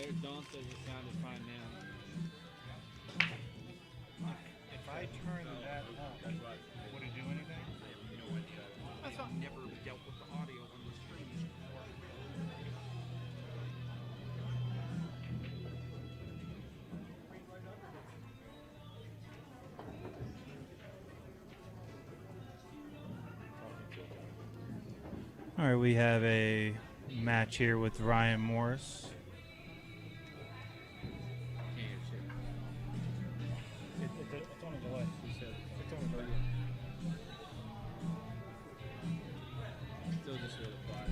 Dawn says it sounded fine now. If I turn that up, would it do anything? I've never dealt with the audio on the streams before. All right, we have a match here with Ryan Morris. It's on a delay, he said. It's on a delay. Still just really quiet.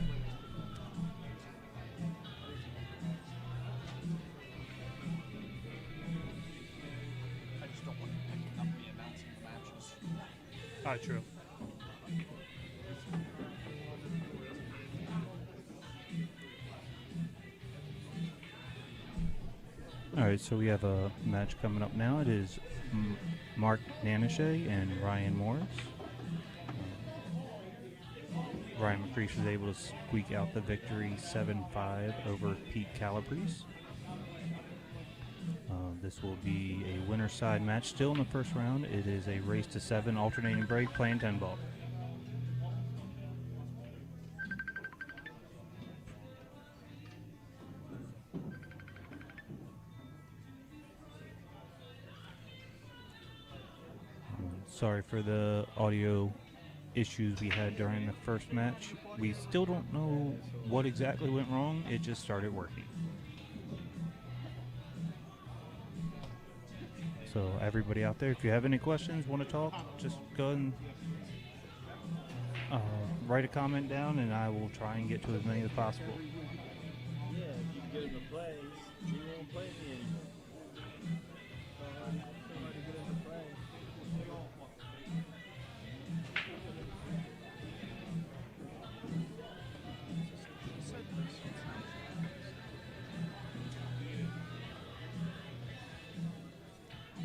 I just don't want to picking up the announcing the matches. True. All right, so we have a match coming up now. It is Mark Nanashee and Ryan Morris. Ryan McCreesh was able to squeak out the victory 7-5 over Pete Calabrese. This will be a winner side match. Still in the first round, it is a race to 7 alternating break playing 10 ball. Sorry for the audio issues we had during the first match. We still don't know what exactly went wrong. It just started working. So everybody out there, if you have any questions, want to talk, just go ahead and write a comment down, and I will try and get to as many as possible. Yeah, if you can get him to play, he won't play me anymore. Somebody get him to play.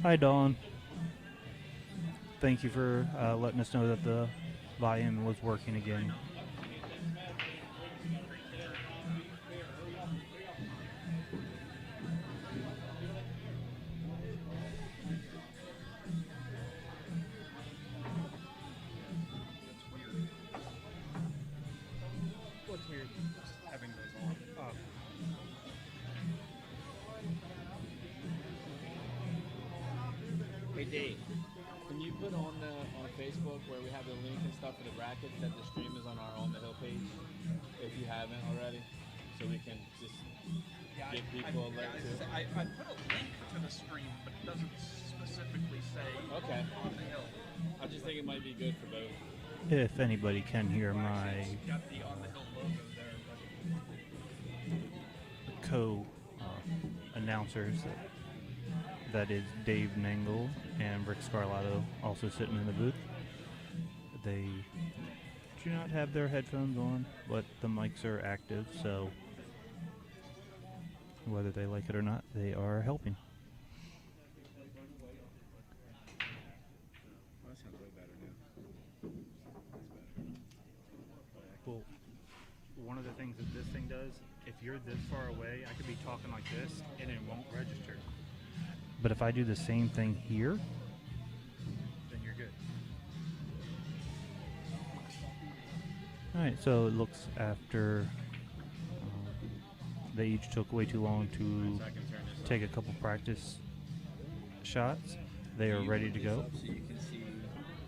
Hi, Dawn. Thank you for letting us know that the volume was working again. What's weird? Just having those on. Hey Dave, can you put on Facebook where we have the link and stuff for the brackets that the stream is on our On the Hill page, if you haven't already, so we can just give people a alert to it? I put a link to the stream, but it doesn't specifically say Okay. On the Hill. I just think it might be good for both. If anybody can hear my It's got the On the Hill logo there, but co-announcers, that is Dave Nangle and Rick Scarlato, also sitting in the booth. They do not have their headphones on, but the mics are active, so whether they like it or not, they are helping. That sounds way better now. Well, one of the things that this thing does, if you're this far away, I could be talking like this and it won't register. But if I do the same thing here, then you're good. All right, so it looks after they each took way too long to take a couple practice shots. They are ready to go. So you can see.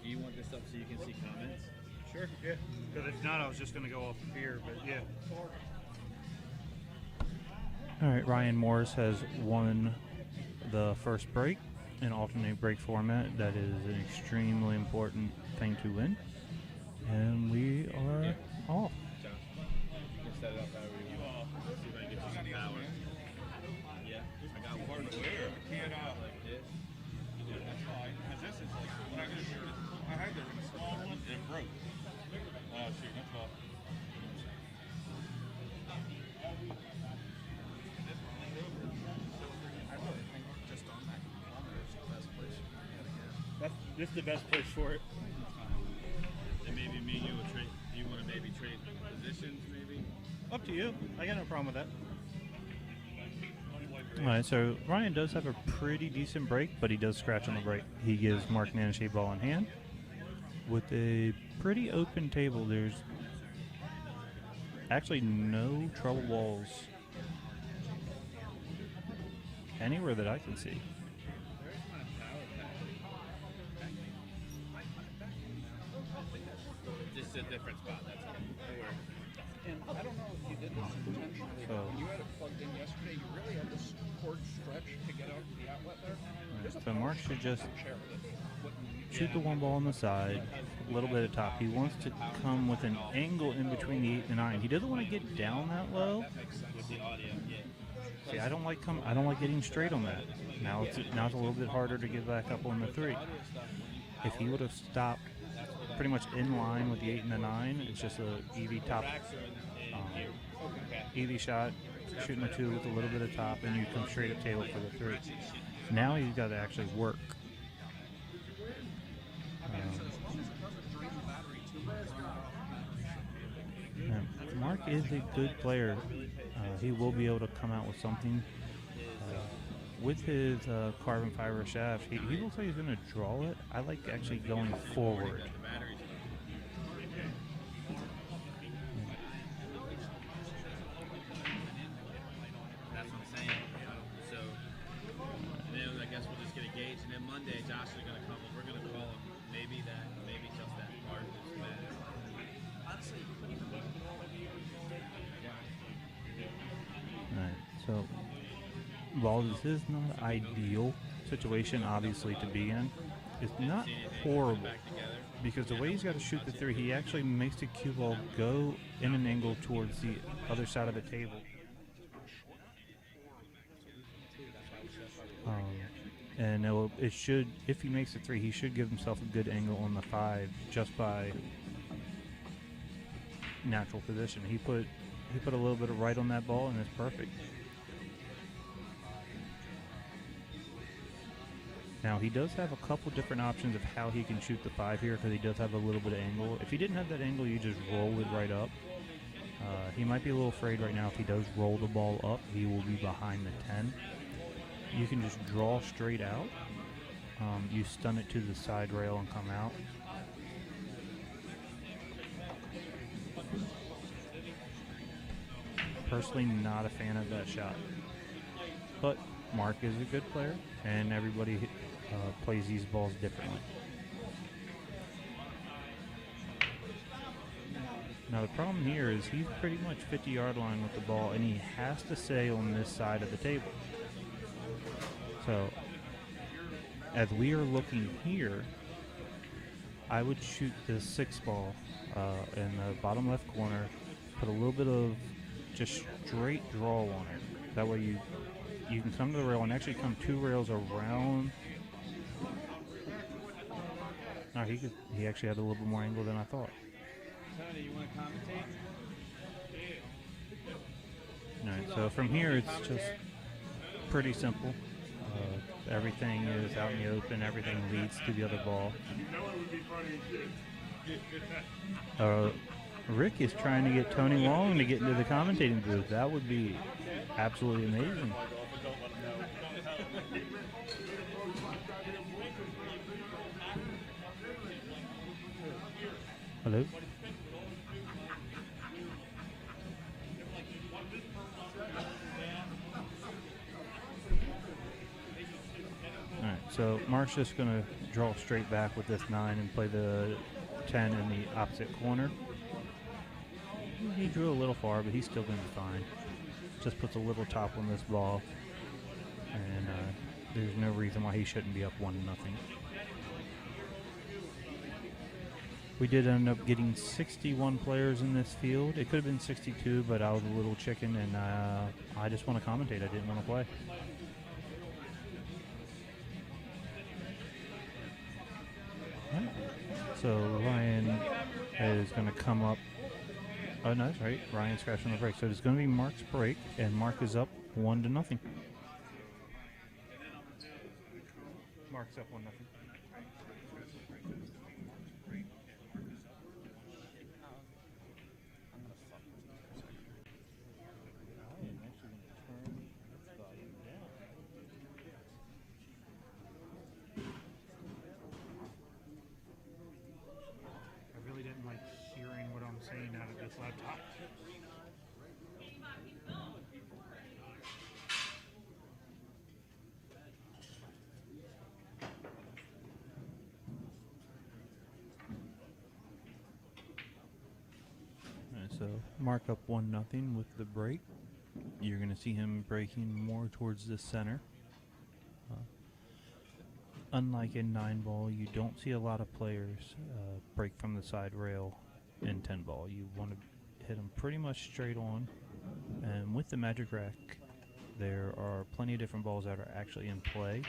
Do you want this up so you can see comments? Sure, yeah. Because if not, I was just going to go off of here, but yeah. All right, Ryan Morris has won the first break in alternate break format. That is an extremely important thing to win. And we are off. So you can set it up however you want. See if I can get you some power. Yeah, I got one. Like this. that's fine. Because this is like, when I get it, I had the small one and it broke. Oh, shoot, that's all. This is the best place for it. And maybe me and you will trade. Do you want to maybe trade positions, maybe? Up to you. I got no problem with that. All right, so Ryan does have a pretty decent break, but he does scratch on the break. He gives Mark Nanashee ball in hand. With a pretty open table, there's actually no trouble balls anywhere that I can see. Just a different spot, that's all. And I don't know if you did this intentionally, but when you had it plugged in yesterday, you really had this cord stretch to get out to the outlet there. There's a So Mark should just chair that wouldn't shoot the one ball on the side, a little bit of top. He wants to come with an angle in between the 8 and 9. He doesn't want to get down that low. With the audio, yeah. See, I don't like getting straight on that. Now it's a little bit harder to get back up on the 3. If he would have stopped pretty much in line with the 8 and the 9, it's just a EV top, EV shot, shooting a 2 with a little bit of top, and you come straight up table for the 3. Now you've got to actually work. Mark is a good player. He will be able to come out with something. With his carbon fiber shaft, he looks like he's going to draw it. I like actually going forward. That's what I'm saying. So, and then I guess we'll just get a gauge, and then Monday Josh is going to come, and we're going to call him. Maybe just that part is bad. Alright, so while this is not ideal situation, obviously, to be in, it's not horrible. Because the way he's got to shoot the 3, he actually makes the cue ball go in an angle towards the other side of the table. And it should, if he makes the 3, he should give himself a good angle on the 5 just by natural position. He put a little bit of right on that ball, and it's perfect. Now, he does have a couple different options of how he can shoot the 5 here, because he does have a little bit of angle. If he didn't have that angle, you just roll it right up. He might be a little afraid right now. If he does roll the ball up, he will be behind the 10. You can just draw straight out. You stun it to the side rail and come out. Personally, not a fan of that shot. But Mark is a good player, and everybody plays these balls differently. Now the problem here is he's pretty much 50-yard line with the ball, and he has to stay on this side of the table. So, as we are looking here, I would shoot the 6 ball in the bottom left corner, put a little bit of just straight draw on it. That way you can come to the rail and actually come 2 rails around. No, he actually had a little bit more angle than I thought. Tony, you want to commentate? Alright, so from here it's just pretty simple. Everything is out in the open. Everything leads to the other ball. Rick is trying to get Tony Long to get into the commentating booth. That would be absolutely amazing. Hello? Alright, so Mark's just going to draw straight back with this 9 and play the 10 in the opposite corner. He drew a little far, but he's still going to be fine. Just puts a little top on this ball, and there's no reason why he shouldn't be up 1-0. We did end up getting 61 players in this field. It could have been 62, but I was a little chicken, and I just want to commentate. I didn't want to play. Right. So Ryan is going to come up. Oh, no, that's right. Ryan scratched on the break. So it's going to be Mark's break, and Mark is up 1-0. Mark's up 1-0. mark up 1-0 with the break. You're going to see him breaking more towards the center. Unlike in 9-ball, you don't see a lot of players break from the side rail in 10-ball. You want to hit them pretty much straight on. And with the Magic Rack, there are plenty of different balls that are actually in play.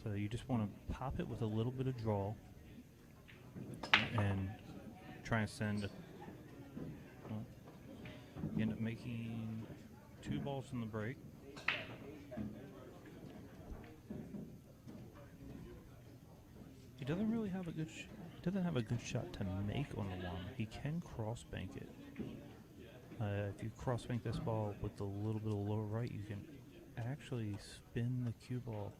So you just want to pop it with a little bit of draw and try and send. You end up making 2 balls from the break. He doesn't really have a good. He doesn't have a good shot to make on the 1. He can cross bank it. If you cross bank this ball with a little bit of lower right, you can actually spin the cue ball.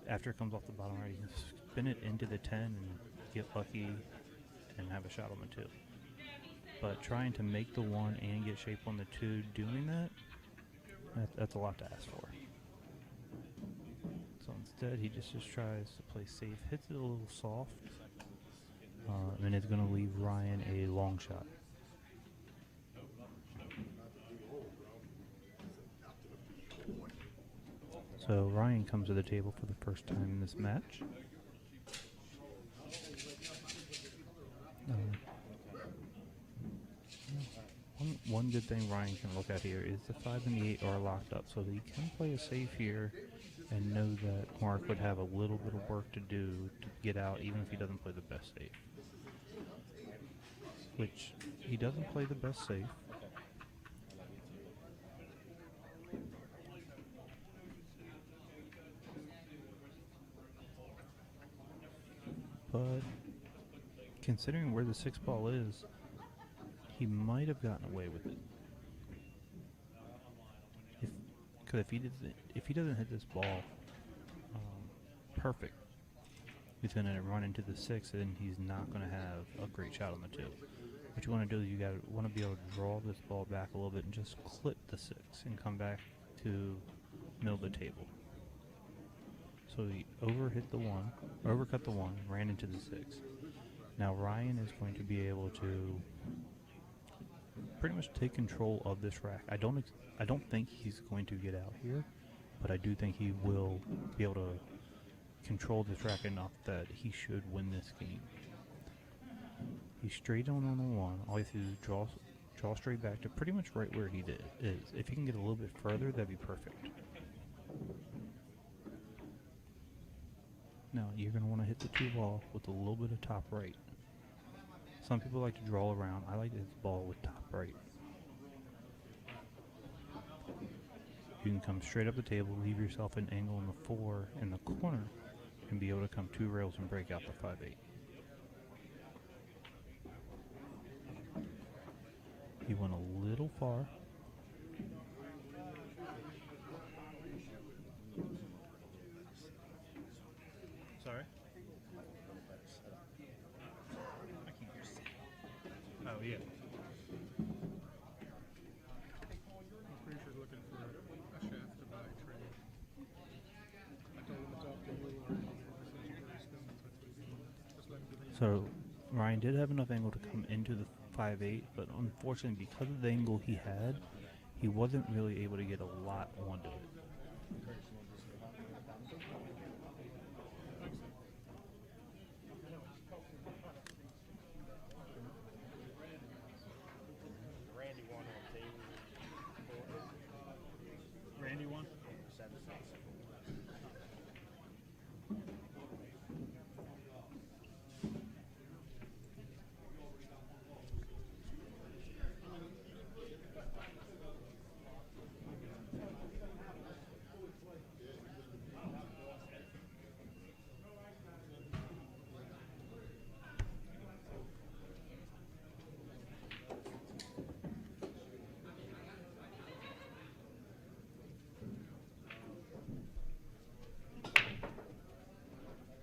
After it comes off the bottom right, you can spin it into the 10 and get lucky and have a shot on the 2. But trying to make the 1 and get shape on the 2, doing that's a lot to ask for. So instead, he just tries to play safe, hits it a little soft, and it's going to leave Ryan a long shot. So Ryan comes to the table for the first time in this match. One good thing Ryan can look at here is the 5 and the 8 are locked up, so that he can play a safe here and know that Mark would have a little bit of work to do to get out, even if he doesn't play the best safe. Which, he doesn't play the best safe. But considering where the 6-ball is, he might have gotten away with it. Because if he doesn't hit this ball perfect, he's going to run into the 6, and he's not going to have a great shot on the 2. What you want to do is you want to be able to draw this ball back a little bit and just clip the 6 and come back to middle of the table. So he overcut the 1, ran into the 6. Now Ryan is going to be able to pretty much take control of this rack. I don't think he's going to get out here, but I do think he will be able to control this rack enough that he should win this game. He's straight on the 1. All he has to do is draw straight back to pretty much right where he is. If he can get a little bit further, that'd be perfect. Now you're going to want to hit the 2 ball with a little bit of top right. Some people like to draw around. I like to hit the ball with top right. You can come straight up the table, leave yourself an angle on the 4 in the corner, and be able to come 2 rails and break out the 5-8. He went a little far. Sorry? I can't hear. Oh, yeah. I'm pretty sure looking for a shaft to buy trade. I told him to talk to you already. Just let him do it. So Ryan did have enough angle to come into the 5-8, but unfortunately, because of the angle he had, he wasn't really able to get a lot onto it. Randy won?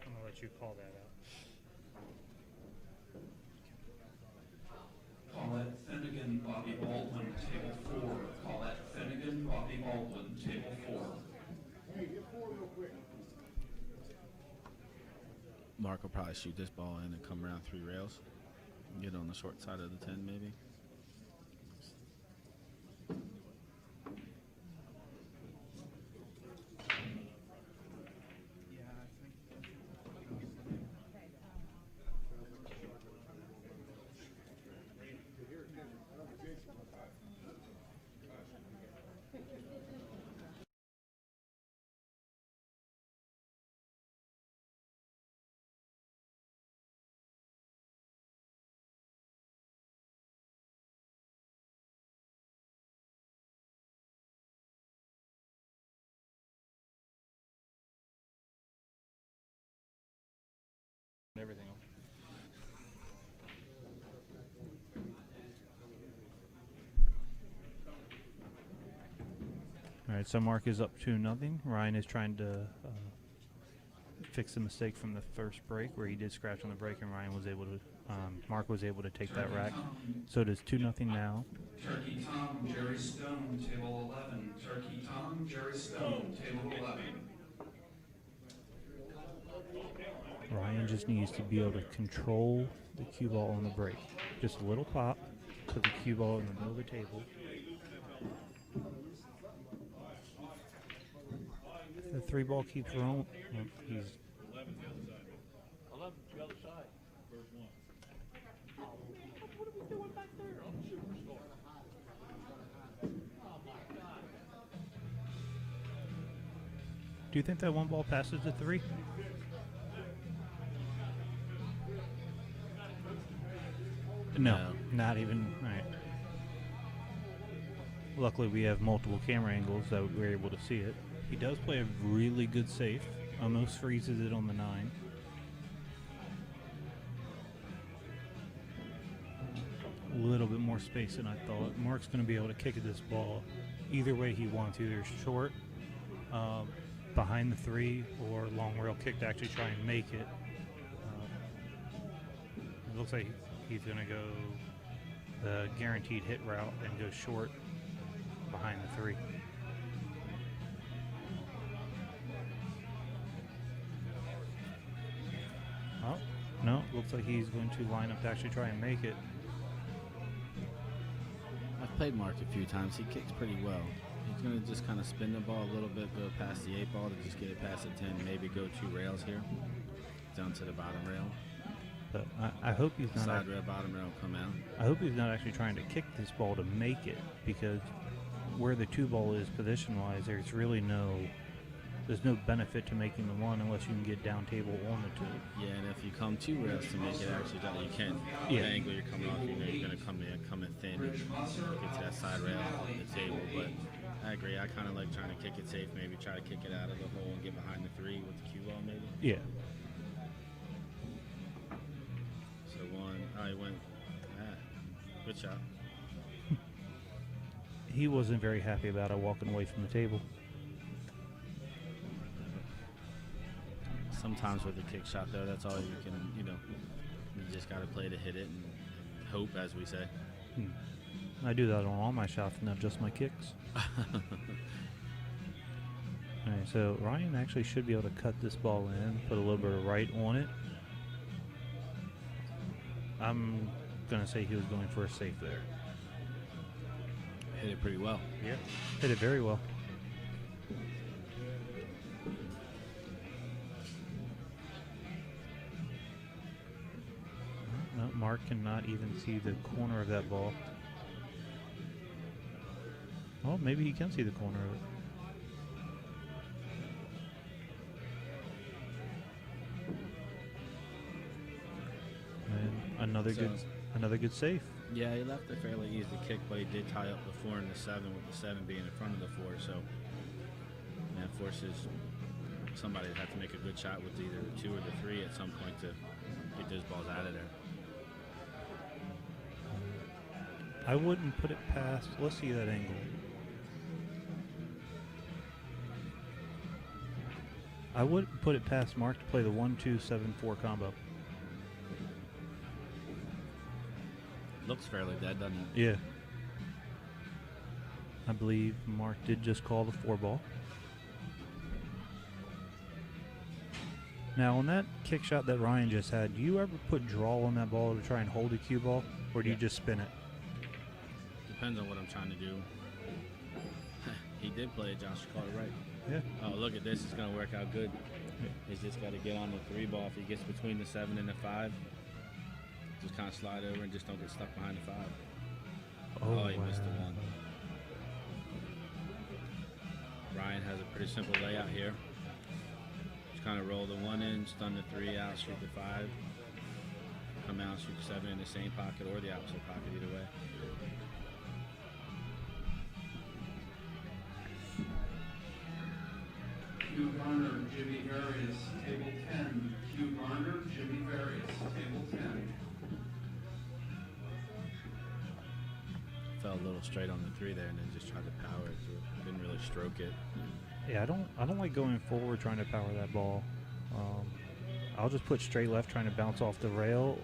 I'm going to let you call that out. Call that Finnegan, Bobby Baldwin, table 4. Call that Finnegan, Bobby Baldwin, table 4. Mark will probably shoot this ball in and come around 3 rails. Get on the short side of the 10, maybe. Everything. All right, so Mark is up 2-0. Ryan is trying to fix the mistake from the first break where he did scratch on the break, and Ryan was able to. Mark was able to take that rack. So it is 2-0 now. Turkey Tom, Jerry Stone, table 11. Turkey Tom, Jerry Stone, table 11. Ryan just needs to be able to control the cue ball on the break. Just a little pop, put the cue ball in the middle of the table. If the 3 ball keeps rolling, he's 11 the other side. First one. What are we doing back there? I'm a superstar. Do you think that 1 ball passes to 3? No, not even. All right. Luckily, we have multiple camera angles that we're able to see it. He does play a really good safe. Almost freezes it on the 9. A little bit more space than I thought. Mark's going to be able to kick at this ball either way he wants, either short, behind the 3, or long rail kick to actually try and make it. It looks like he's going to go the guaranteed hit route and go short behind the 3. Oh, no, looks like he's going to line up to actually try and make it. I've played Mark a few times. He kicks pretty well. He's going to just kind of spin the ball a little bit, go past the 8 ball to just get it past the 10, maybe go 2 rails here, down to the bottom rail. But I hope he's not. Side rail, bottom rail, come out. I hope he's not actually trying to kick this ball to make it, because where the 2 ball is position-wise, there's really there's no benefit to making the 1 unless you can get down table on the 2. Yeah, and if you come 2 rails to make it actually done, you can. Yeah. The angle you're coming off, you know you're going to come in thin and get to that side rail on the table. But I agree. I kind of like trying to kick it safe, maybe try to kick it out of the hole and get behind the 3 with the cue ball, maybe. Yeah. So 1, he went. Good shot. He wasn't very happy about it walking away from the table. Sometimes with a kick shot there, that's all you can, you just got to play to hit it and hope, as we say. I do that on all my shots, not just my kicks. Alright, so Ryan actually should be able to cut this ball in, put a little bit of right on it. I'm going to say he was going for a safe there. Hit it pretty well. Yeah. Hit it very well. No, Mark cannot even see the corner of that ball. Well, maybe he can see the corner of it. And another good save. Yeah, he left it fairly easy to kick, but he did tie up the 4 and the 7, with the 7 being in front of the 4. So that forces somebody to have to make a good shot with either the 2 or the 3 at some point to get those balls out of there. I wouldn't put it past. Let's see that angle. I wouldn't put it past Mark to play the 1-2-7-4 combo. Looks fairly dead, doesn't it? Yeah. I believe Mark did just call the 4 ball. Now, on that kick shot that Ryan just had, do you ever put draw on that ball to try and hold a cue ball, or do you just spin it? Depends on what I'm trying to do. He did play it. Josh called it right. Yeah. Oh, look at this. It's going to work out good. He's just got to get on the 3 ball. If he gets between the 7 and the 5, just kind of slide over and just don't get stuck behind the 5. Oh, he missed the 1. Ryan has a pretty simple layout here. Just kind of roll the 1 in, stun the 3 out, shoot the 5. Come out, shoot the 7 in the same pocket or the opposite pocket, either way. Cue runner, Jimmy Various, table 10. Cue runner, Jimmy Various, table 10. Fell a little straight on the 3 there and then just tried to power it through. Didn't really stroke it. Yeah, I don't like going forward trying to power that ball. I'll just put straight left trying to bounce off the rail.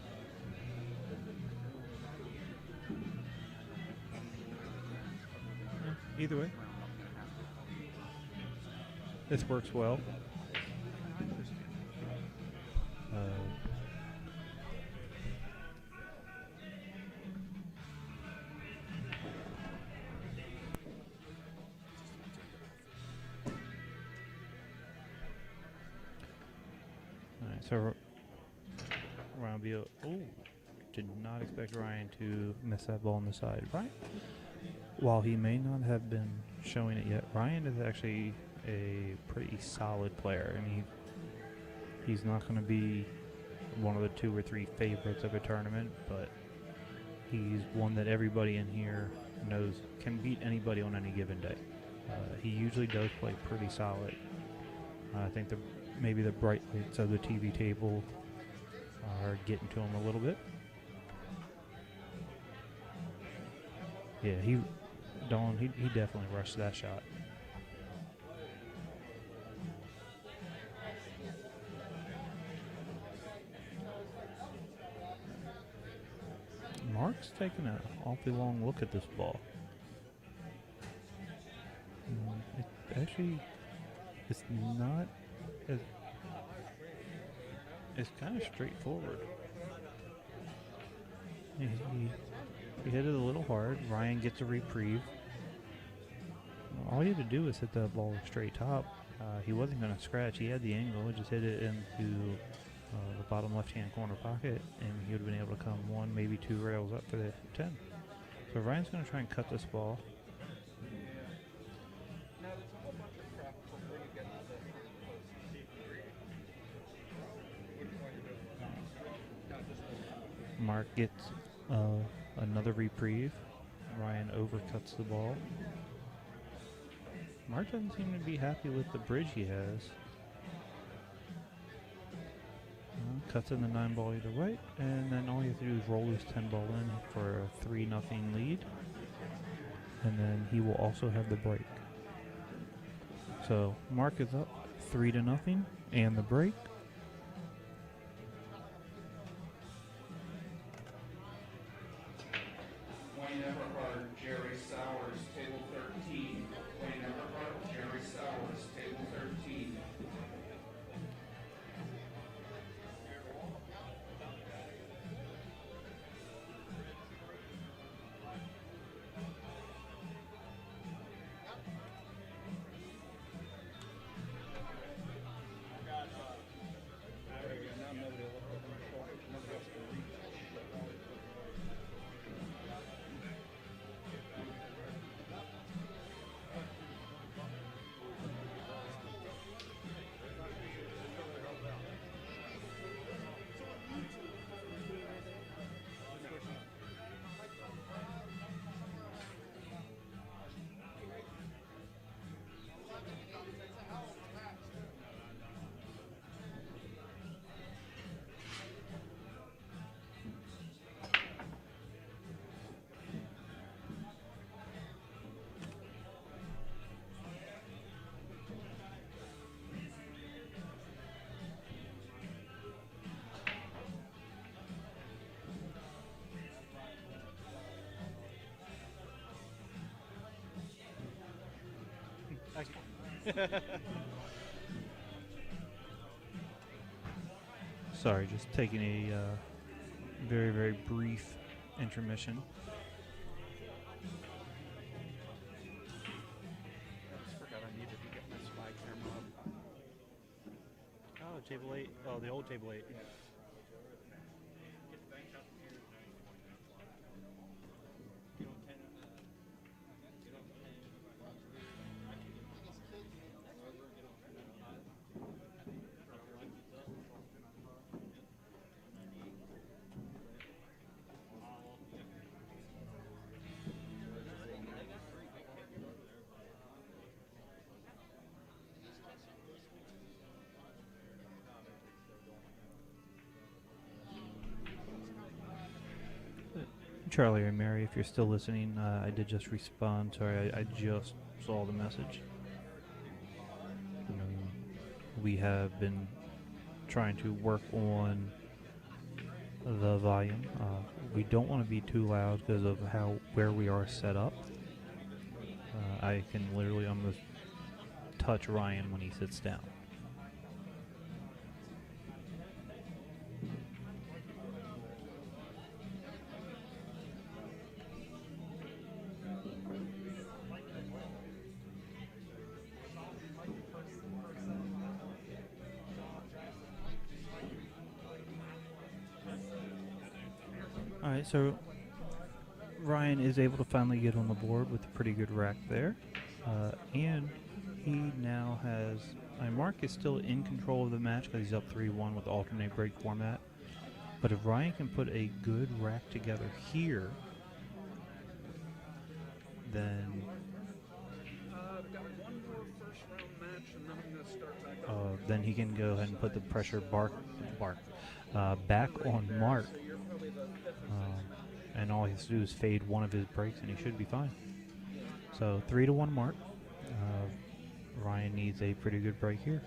Either way. This works well. Alright, so Ryan Beal. Oh, did not expect Ryan to miss that ball on the side. Right? While he may not have been showing it yet, Ryan is actually a pretty solid player. I mean, he's not going to be one of the 2 or 3 favorites of a tournament, but he's one that everybody in here knows can beat anybody on any given day. He usually does play pretty solid. I think maybe the bright lights of the TV table are getting to him a little bit. Yeah, he definitely rushed that shot. Mark's taking an awfully long look at this ball. It's not as... It's kind of straightforward. He hit it a little hard. Ryan gets a reprieve. All he had to do was hit that ball straight top. He wasn't going to scratch. He had the angle. He just hit it into the bottom left-hand corner pocket, and he would have been able to come 1, maybe 2 rails up for the 10. So Ryan's going to try and cut this ball. Now, there's a whole bunch of crap before you get to the Mark gets another reprieve. Ryan overcuts the ball. Mark doesn't seem to be happy with the bridge he has. Cuts in the 9 ball either way, and then all you have to do is roll this 10 ball in for a 3-0 lead, and then he will also have the break. So Mark is up 3-0 and the break. Wayne Everhart, Jerry Sowers, table 13. Wayne Everhart, Jerry Sowers, table 13. Sorry, just taking a very, very brief intermission. I just forgot I needed to get my spy camera up. Oh, table 8. Oh, the old table 8. Charlie or Mary, if you're still listening, I did just respond. Sorry, I just saw the message. We have been trying to work on the volume. We don't want to be too loud because of where we are set up. I can literally almost touch Ryan when he sits down. Alright, so Ryan is able to finally get on the board with a pretty good rack there. And he now has... Mark is still in control of the match because he's up 3-1 with the alternate break format. But if Ryan can put a good rack together here, then... Got one more first round match, and then I'm going to start back up. then he can go ahead and put the pressure back on Mark. So you're probably the fifth And all he has to do is fade one of his breaks and he should be fine. So 3-1 Mark. Ryan needs a pretty good break here.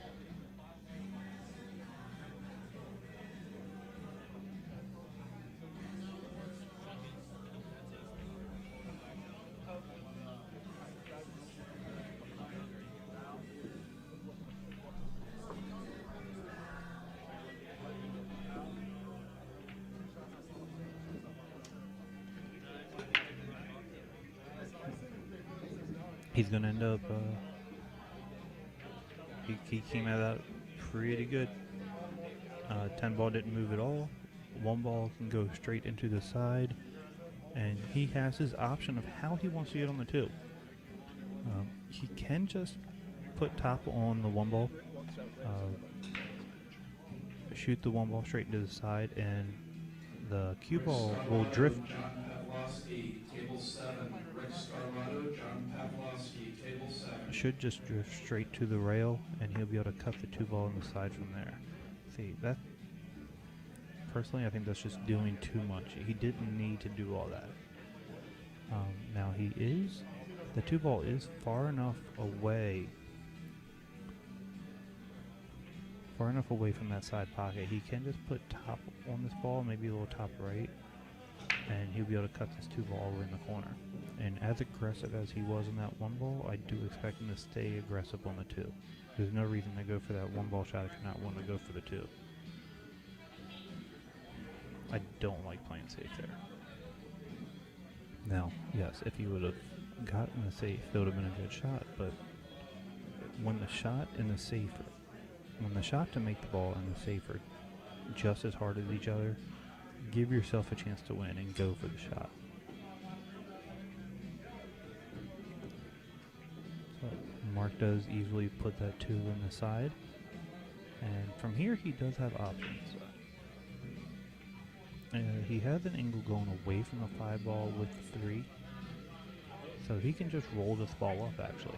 He's going to end up, he came out of that pretty good. 10 ball didn't move at all. 1 ball can go straight into the side. And he has his option of how he wants to get on the 2. He can just put top on the 1 ball, shoot the 1 ball straight into the side, and the cue ball will drift. Table 7, Rick Scarlato, John Pavlovsky, table 7. Should just drift straight to the rail, and he'll be able to cut the 2 ball on the side from there. See, that personally, I think that's just doing too much. He didn't need to do all that. Now the 2 ball is far enough away from that side pocket. He can just put top on this ball, maybe a little top right, and he'll be able to cut this 2 ball over in the corner. And as aggressive as he was in that 1 ball, I do expect him to stay aggressive on the 2. There's no reason to go for that 1 ball shot if you're not wanting to go for the 2. I don't like playing safe there. Now, yes, if he would have gotten the safe, it would have been a good shot, but when the shot to make the ball and the safe are just as hard as each other, give yourself a chance to win and go for the shot. So Mark does easily put that 2 in the side, and from here he does have options. He has an angle going away from the 5 ball with the 3, so he can just roll this ball up actually.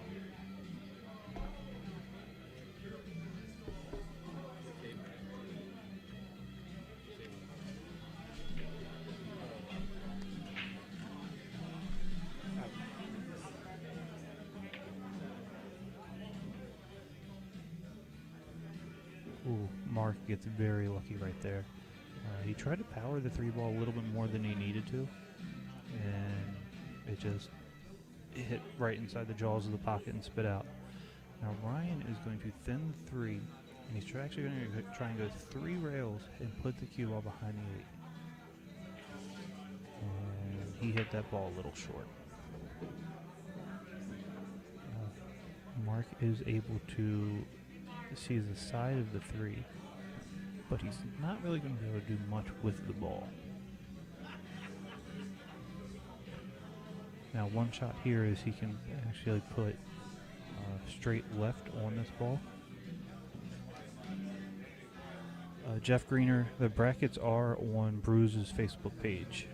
Ooh, Mark gets very lucky right there. He tried to power the 3 ball a little bit more than he needed to, and it just hit right inside the jaws of the pocket and spit out. Now Ryan is going to thin 3 And he's actually going to try and go 3 rails and put the cue ball behind the 8. And he hit that ball a little short. Mark is able to see the side of the 3, but he's not really going to be able to do much with the ball. Now, one shot here is he can actually put straight left on this ball. Jeff Greener, the brackets are on Bruce's Facebook page.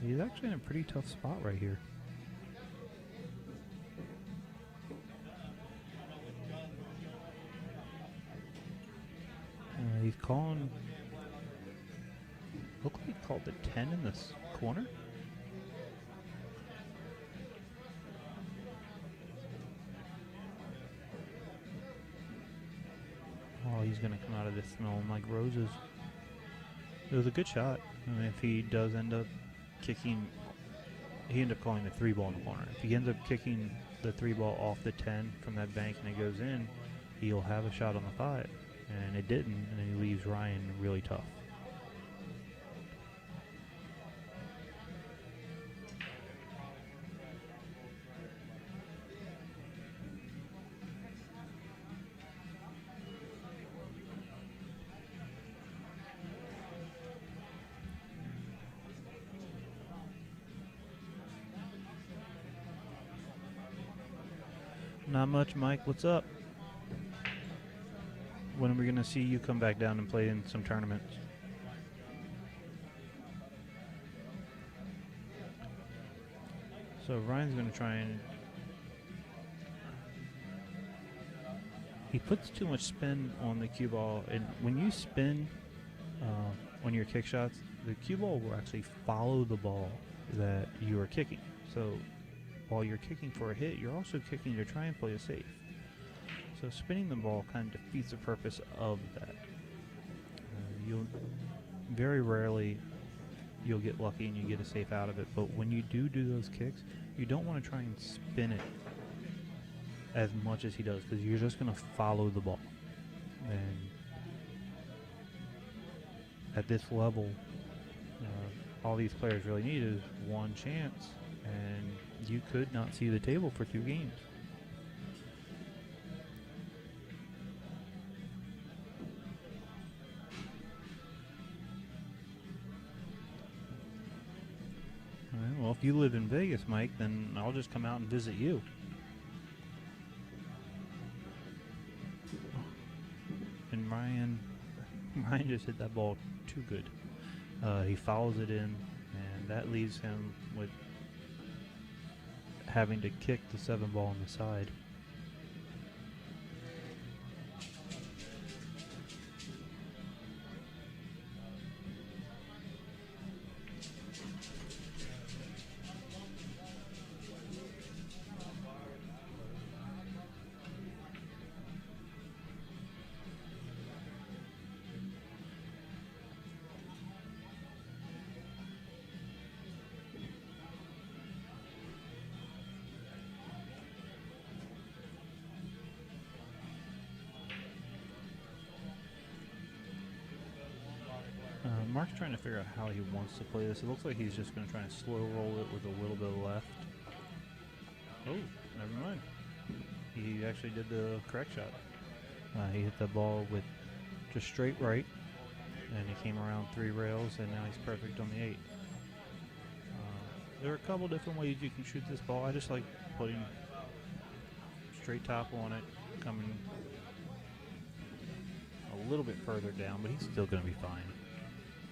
He's actually in a pretty tough spot right here. He's calling. Look like he called the 10 in this corner. Oh, he's going to come out of this smelling like roses. It was a good shot. I mean, if he does end up kicking, he ended up calling the 3 ball in the corner. If he ends up kicking the 3 ball off the 10 from that bank and it goes in, he'll have a shot on the 5. And it didn't, and he leaves Ryan really tough. Not much, Mike. What's up? When are we going to see you come back down and play in some tournaments? So Ryan's going to try and... He puts too much spin on the cue ball, and when you spin on your kick shots, the cue ball will actually follow the ball that you are kicking. So while you're kicking for a hit, you're also kicking to try and play it safe. So spinning the ball kind of defeats the purpose of that. You'll very rarely you'll get lucky and you get a safe out of it, but when you do those kicks, you don't want to try and spin it as much as he does, because you're just going to follow the ball. And at this level, all these players really need is one chance, and you could not see the table for 2 games. Well, if you live in Vegas, Mike, then I'll just come out and visit you. And Ryan just hit that ball too good. He follows it in, and that leaves him with having to kick the 7 ball on the side. Mark's trying to figure out how he wants to play this. It looks like he's just going to try and slow roll it with a little bit of left. Oh, never mind. He actually did the correct shot. He hit the ball with just straight right, and he came around 3 rails, and now he's perfect on the 8. There are a couple different ways you can shoot this ball. I just like putting straight top on it, coming a little bit further down, but he's still going to be fine.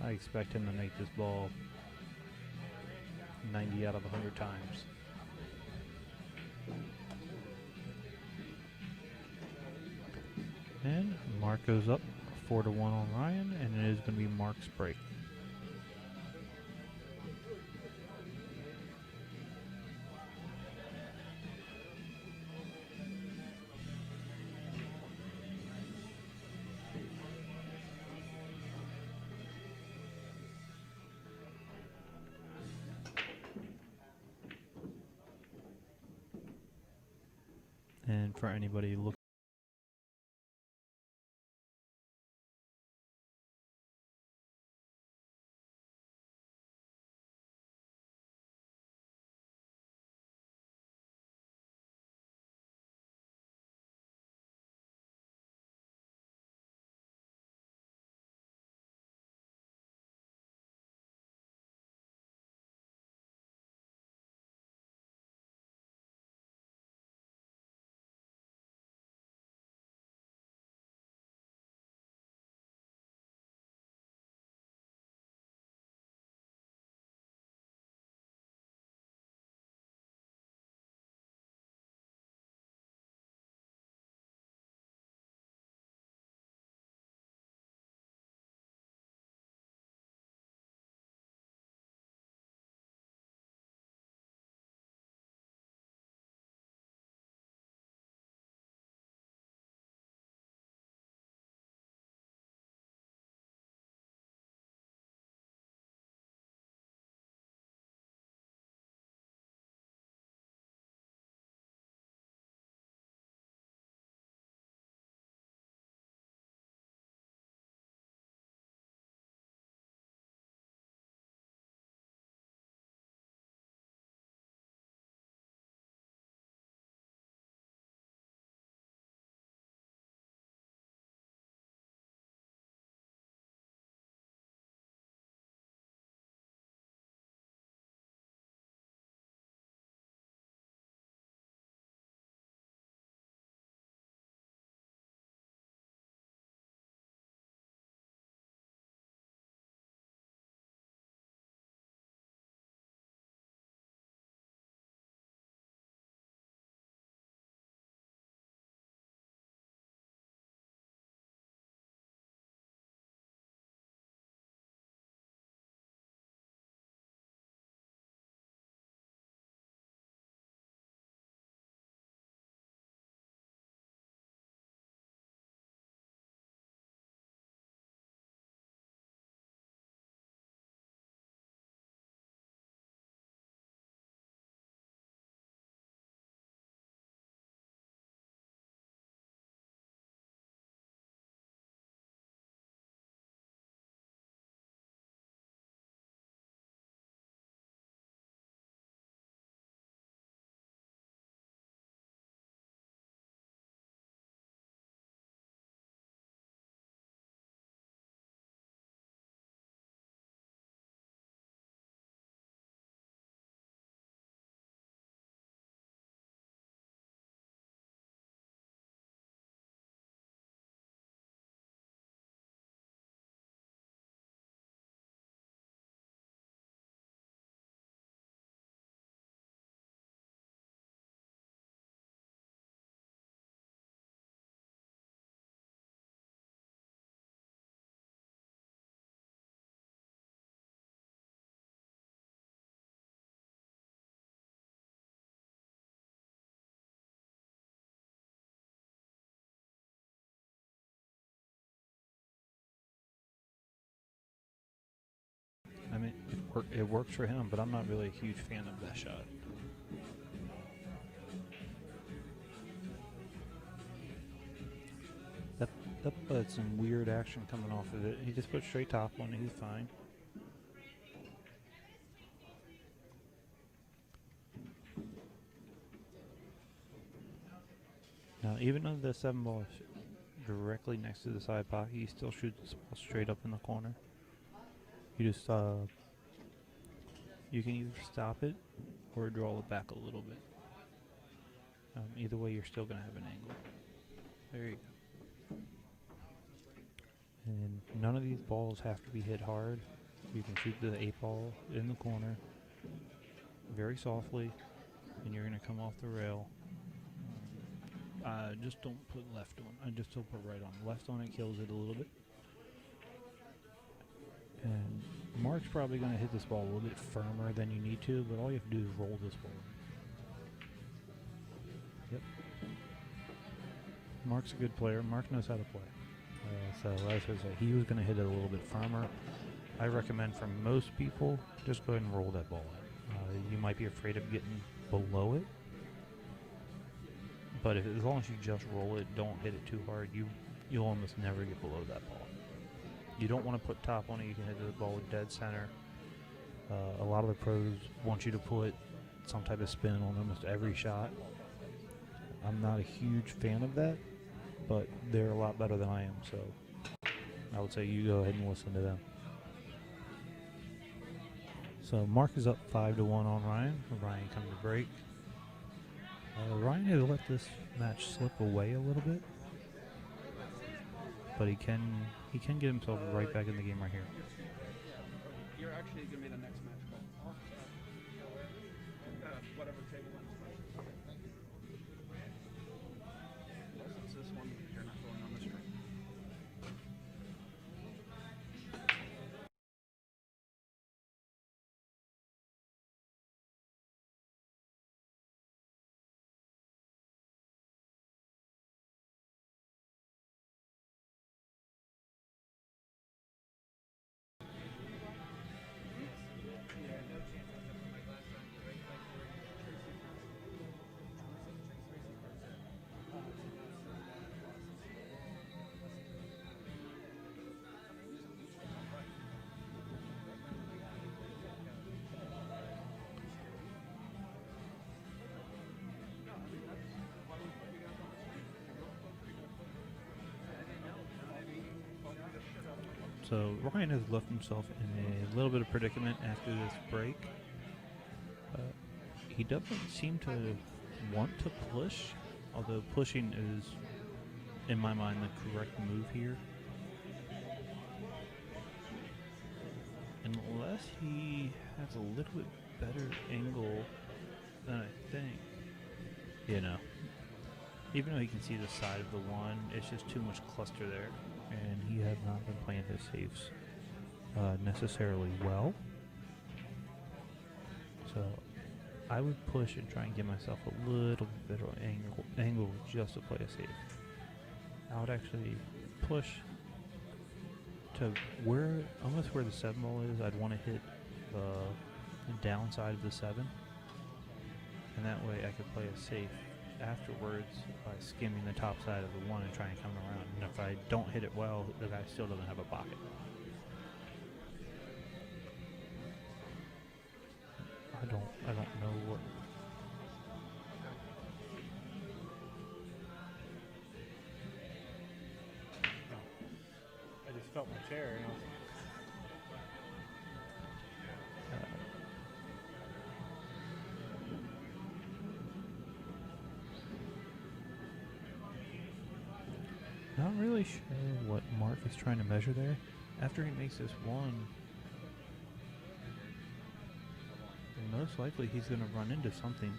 I expect him to make this ball 90 out of 100 times. And Mark goes up 4-1 on Ryan, and it is going to be Mark's break. for anybody looking. I mean, it works for him, but I'm not really a huge fan of that shot. That's some weird action coming off of it. He just put straight top on it. He's fine. Now, even though the 7 ball is directly next to the side pocket, he still shoots this ball straight up in the corner. You just you can either stop it or draw it back a little bit. Either way, you're still going to have an angle. There you go. And none of these balls have to be hit hard. You can shoot the 8 ball in the corner very softly, and you're going to come off the rail. Just don't put left on. Just don't put right on. Left on it kills it a little bit. And Mark's probably going to hit this ball a little bit firmer than you need to, but all you have to do is roll this ball. Yep. Mark's a good player. Mark knows how to play. So as I said, he was going to hit it a little bit firmer. I recommend for most people, just go ahead and roll that ball in. You might be afraid of getting below it, But as long as you just roll it, don't hit it too hard, you'll almost never get below that ball. You don't want to put top on it. You can hit the ball with dead center. A lot of the pros want you to put some type of spin on almost every shot. I'm not a huge fan of that, but they're a lot better than I am, so I would say you go ahead and listen to them. So Mark is up 5-1 on Ryan. Ryan coming to break. Ryan has let this match slip away a little bit, but he can get himself right back in the game right here. You're actually going to be the next match call. Whatever table wins first. Unless it's this one, you're not going on the stream. So Ryan has left himself in a little bit of predicament after this break. He doesn't seem to want to push, although pushing is, in my mind, the correct move here. Unless he has a little bit better angle than I think. You know, even though he can see the side of the one, it's just too much cluster there. And he has not been playing his safes necessarily well. So I would push and try and give myself a little bit of angle just to play a safe. I would actually push to almost where the 7 ball is. I'd want to hit the downside of the 7. And that way I could play a safe afterwards by skimming the top side of the 1 and trying to come around. And if I don't hit it well, the guy still doesn't have a pocket. I don't know what. I just felt my chair, you know. Not really sure what Mark is trying to measure there. After he makes this 1, most likely he's going to run into something.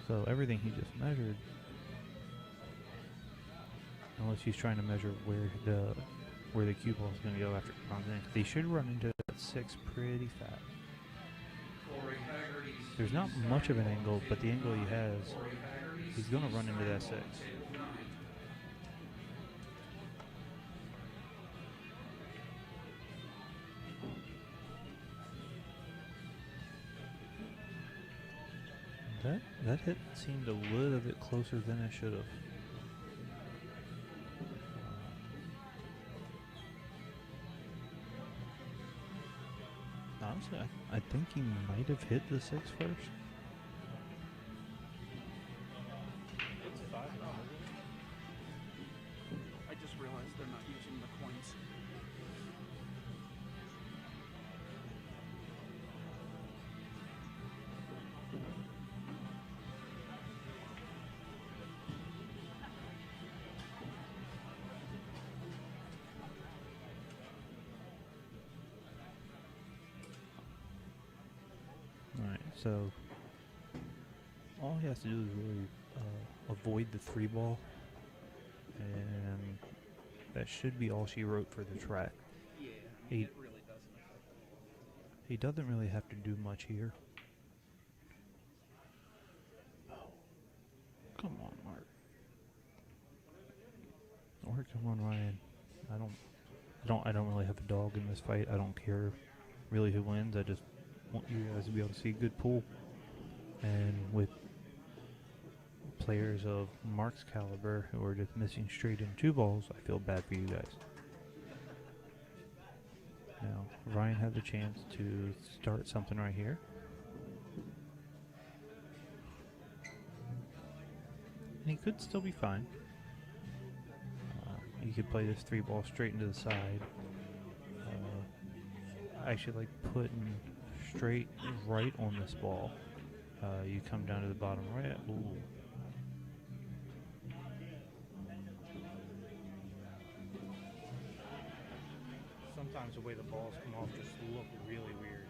So everything he just measured, unless he's trying to measure where the cue ball is going to go after it runs in, they should run into that 6 pretty fast. There's not much of an angle, but the angle he has, he's going to run into that 6. That hit seemed a little bit closer than it should have. Honestly, I think he might have hit the 6 first. I just realized they're not using the coins. So all he has to do is really avoid the 3 ball, and that should be all she wrote for the track. Yeah, I mean, it really doesn't affect it. He doesn't really have to do much here. Oh, come on, Mark. Or come on, Ryan. I don't really have a dog in this fight. I don't care really who wins. I just want you guys to be able to see a good pool. And with players of Mark's caliber who are just missing straight in 2 balls, I feel bad for you guys. Now, Ryan had the chance to start something right here. And he could still be fine. He could play this 3 ball straight into the side. I actually like putting straight right on this ball. You come down to the bottom right. Ooh. Sometimes the way the balls come off just look really weird.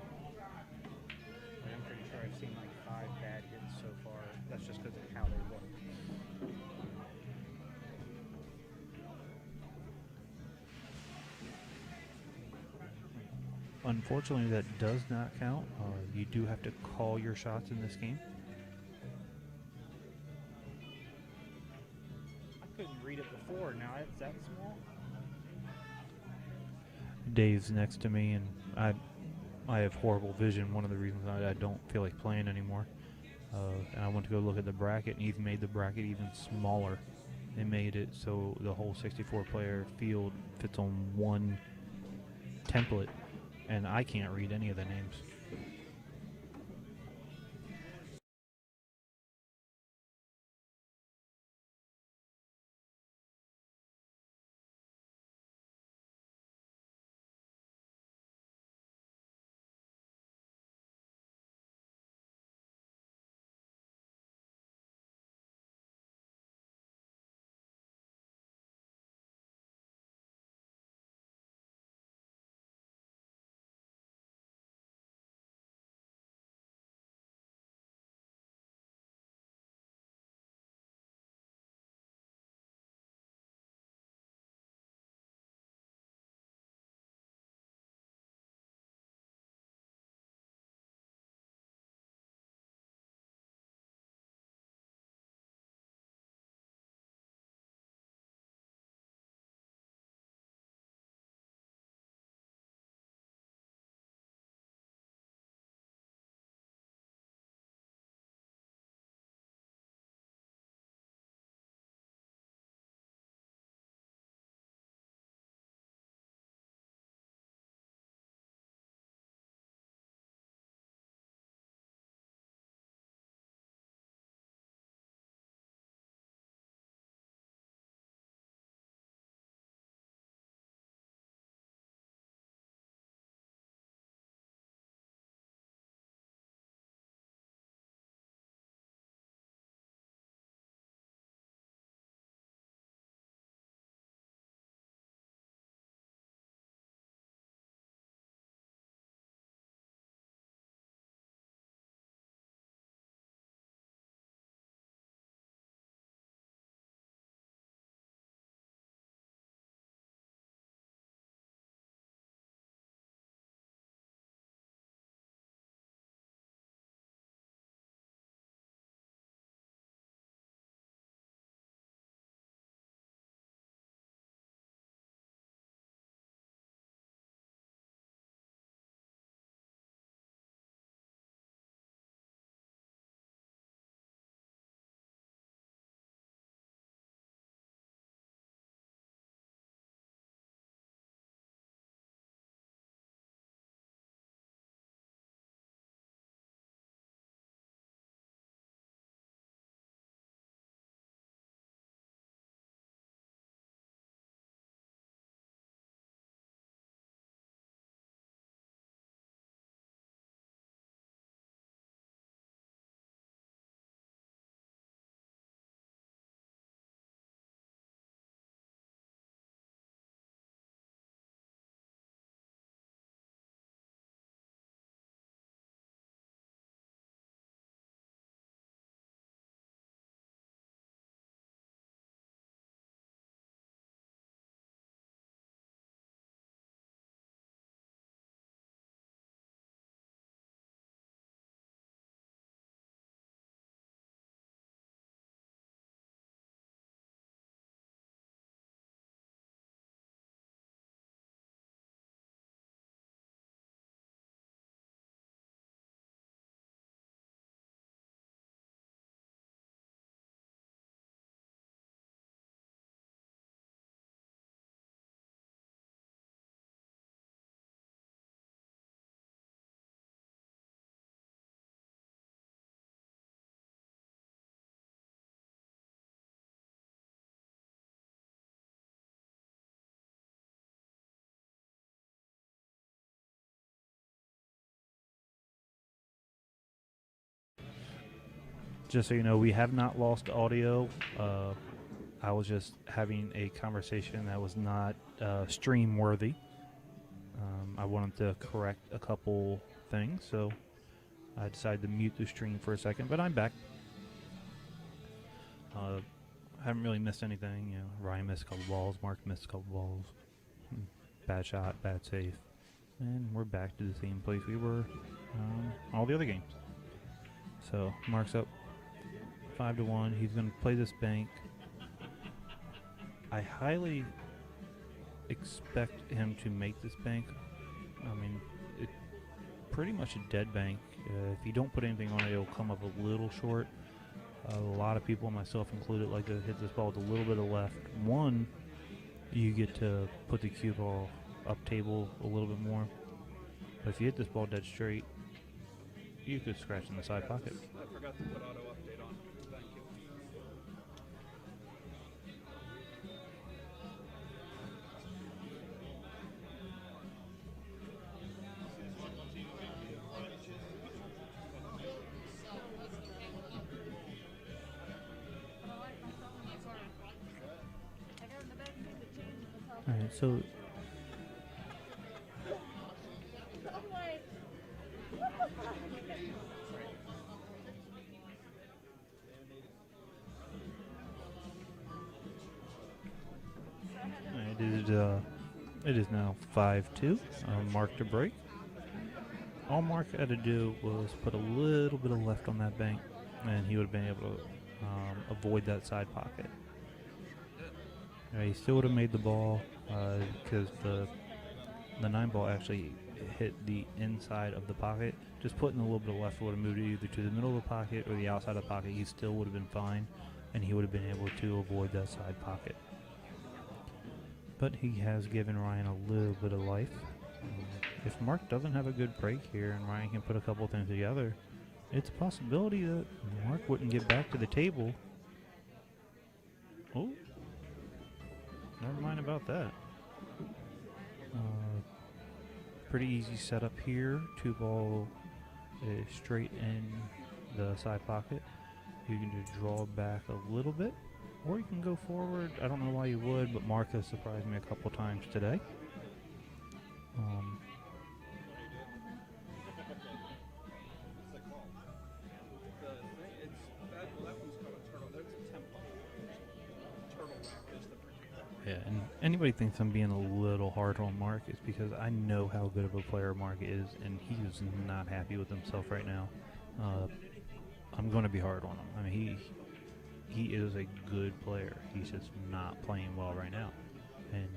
I'm pretty sure I've seen like 5 bad hits so far. That's just because of how they look. Unfortunately, that does not count. You do have to call your shots in this game. I couldn't read it before. Now it's that small. Dave's next to me, and I have horrible vision. One of the reasons I don't feel like playing anymore. And I went to go look at the bracket, and even made the bracket even smaller. They made it so the whole 64-player field fits on one template, and I can't read any of the names. Just so you know, we have not lost audio. I was just having a conversation that was not stream worthy. I wanted to correct a couple things, so I decided to mute the stream for a second, but I'm back. Haven't really missed anything. You know, Ryan missed a couple balls, Mark missed a couple balls. Bad shot, bad save. And we're back to the same place we were all the other games. So Mark's up 5-1. He's going to play this bank. I highly expect him to make this bank. I mean, it's pretty much a dead bank. If you don't put anything on it, it'll come up a little short. A lot of people, myself included, like to hit this ball with a little bit of left. One, you get to put the cue ball up table a little bit more. But if you hit this ball dead straight, you could scratch in the side pocket. I forgot to put auto update on. Thank you. All right, so it is now 5-2. Mark to break. All Mark had to do was put a little bit of left on that bank, and he would have been able to avoid that side pocket. He still would have made the ball because the 9 ball actually hit the inside of the pocket. Just putting a little bit of left would have moved it either to the middle of the pocket or the outside of the pocket. He still would have been fine, and he would have been able to avoid that side pocket. But he has given Ryan a little bit of life. If Mark doesn't have a good break here and Ryan can put a couple things together, it's a possibility that Mark wouldn't get back to the table. Oh, never mind about that. Pretty easy setup here. 2 ball is straight in the side pocket. You can just draw back a little bit, or you can go forward. I don't know why you would, but Mark has surprised me a couple times today. Yeah, and anybody thinks I'm being a little hard on Mark is because I know how good of a player Mark is, and he is not happy with himself right now. I'm going to be hard on him. I mean, he is a good player. He's just not playing well right now. And